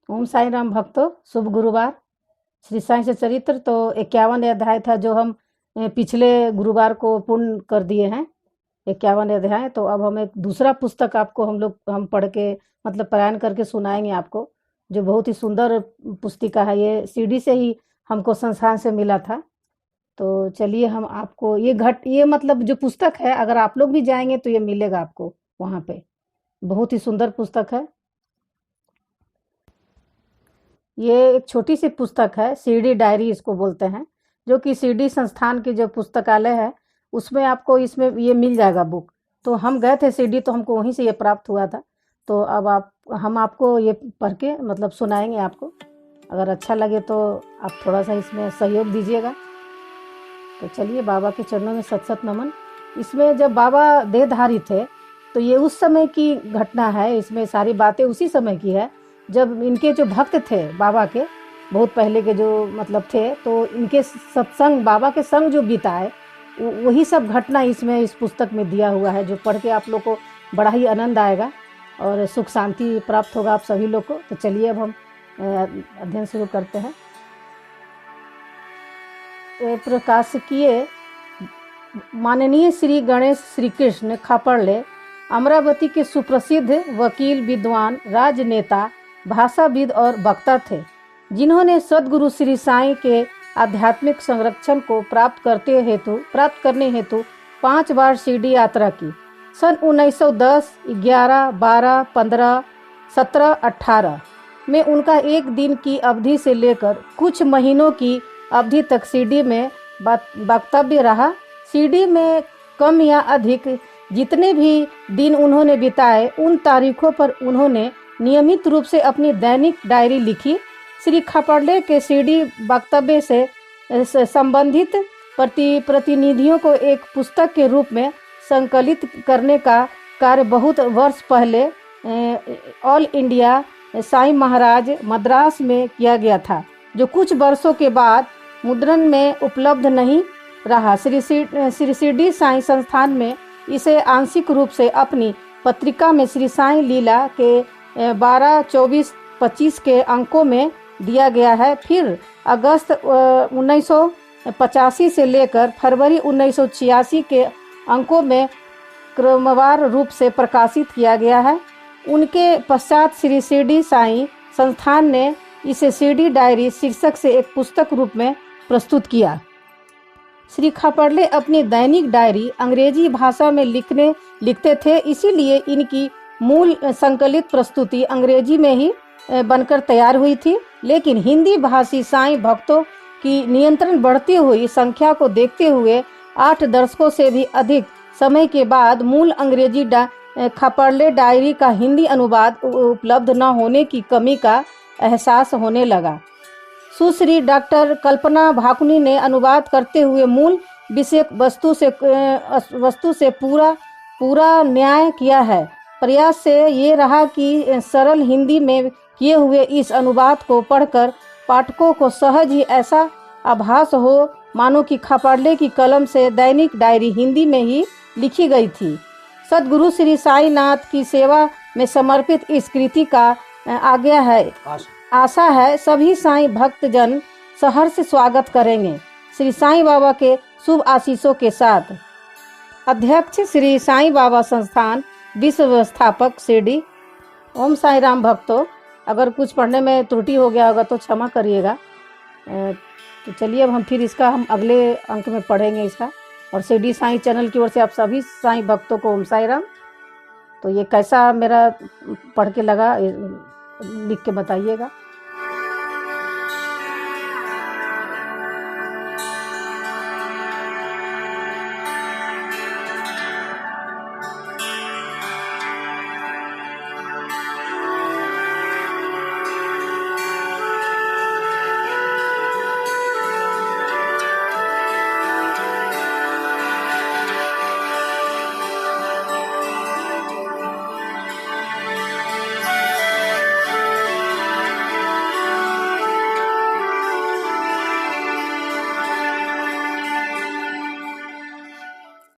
ओम साई राम भक्तों, शुभ गुरुवार। श्री साई से चरित्र तो 51 अध्याय था जो हम पिछले गुरुवार को पूर्ण कर दिए हैं। 51 अध्याय। तो अब हम एक दूसरा पुस्तक आपको हम पढ़ के मतलब पारायण करके सुनाएंगे आपको, जो बहुत ही सुंदर पुस्तिका है। ये सीडी से ही हमको संस्थान से मिला था। तो चलिए हम आपको ये मतलब जो पुस्तक है, अगर आप लोग भी जाएंगे तो ये मिलेगा आपको वहाँ पे। बहुत ही सुंदर पुस्तक है। ये एक छोटी सी पुस्तक है, सीडी डायरी इसको बोलते हैं, जो कि सीडी संस्थान की जो पुस्तकालय है उसमें आपको इसमें ये मिल जाएगा बुक। तो हम गए थे सीडी, तो हमको वहीं से ये प्राप्त हुआ था। तो अब हम आपको ये पढ़ के मतलब सुनाएंगे आपको। अगर अच्छा लगे तो आप थोड़ा सा इसमें सहयोग दीजिएगा। तो चलिए, बाबा के चरणों में सत सत नमन। इसमें जब बाबा देहधारी थे तो ये उस समय की घटना है। इसमें सारी बातें उसी समय की है जब इनके जो भक्त थे बाबा के, बहुत पहले के जो मतलब थे, तो इनके सत्संग, बाबा के संग जो बिताए, वही सब घटना इसमें इस पुस्तक में दिया हुआ है, जो पढ़ के आप लोग को बड़ा ही आनंद आएगा और सुख शांति प्राप्त होगा आप सभी लोग को। तो चलिए अब हम अध्ययन शुरू करते हैं। प्रकाशकीय माननीय श्री गणेश श्री कृष्ण खापड़ले अमरावती के सुप्रसिद्ध वकील, विद्वान, राजनेता, भाषाविद और वक्ता थे, जिन्होंने सद्गुरु श्री साईं के आध्यात्मिक संरक्षण को प्राप्त करने हेतु 5 बार शिरडी यात्रा की। सन 1910, 11, 12, 15, 17, 18 में उनका एक दिन की अवधि से लेकर कुछ महीनों की अवधि तक शिरडी में वक्तव्य रहा। शिरडी में कम या अधिक जितने भी दिन उन्होंने बिताए, उन तारीखों पर उन्होंने नियमित रूप से अपनी दैनिक डायरी लिखी। श्री खापड़ले के शिरडी वक्तव्य से संबंधित प्रतिनिधियों को एक पुस्तक के रूप में संकलित करने का कार्य बहुत वर्ष पहले ऑल इंडिया साईं महाराज मद्रास में किया गया था, जो कुछ वर्षों के बाद मुद्रण में उपलब्ध नहीं रहा। श्री शिरडी साईं संस्थान में इसे आंशिक रूप से अपनी पत्रिका में श्री साईं लीला के 12, 24, 25 के अंकों में दिया गया है। फिर अगस्त 1985 से लेकर फरवरी 1986 के अंकों में क्रमवार रूप से प्रकाशित किया गया है। उनके पश्चात श्री शिरडी साईं संस्थान ने इसे शिरडी डायरी शीर्षक से एक पुस्तक रूप में प्रस्तुत किया। श्री खापड़ले अपनी दैनिक डायरी अंग्रेजी भाषा में लिखते थे, इसीलिए इनकी मूल संकलित प्रस्तुति अंग्रेजी में ही बनकर तैयार हुई थी। लेकिन हिंदी भाषी साईं भक्तों की नियंत्रण बढ़ती हुई संख्या को देखते हुए 8 दशकों से भी अधिक समय के बाद मूल अंग्रेजी खापड़ले डायरी का हिंदी अनुवाद उपलब्ध न होने की कमी का एहसास होने लगा। सुश्री डॉक्टर कल्पना भाकुनी ने अनुवाद करते हुए मूल विषय वस्तु से पूरा न्याय किया है। प्रयास से ये रहा कि सरल हिंदी में किए हुए इस अनुवाद को पढ़कर पाठकों को सहज ही ऐसा आभास हो मानो कि खापड़ले की कलम से दैनिक डायरी हिंदी में ही लिखी गई थी। सद्गुरु श्री साईं नाथ की सेवा में समर्पित इस कृति का आशा है सभी साईं भक्तजन सहर्ष स्वागत करेंगे, श्री साईं बाबा के शुभ आशीषों के साथ। अध्यक्ष श्री साईं बाबा संस्थान, विश्व व्यवस्थापक शिरडी। ओम साई राम भक्तों, अगर कुछ पढ़ने में त्रुटि हो गया होगा तो क्षमा करिएगा। तो चलिए अब हम अगले अंक में पढ़ेंगे इसका। और शिरडी साईं चैनल की ओर से आप सभी साईं भक्तों को ओम साई राम। तो ये कैसा मेरा पढ़ के लगा, लिख के बताइएगा।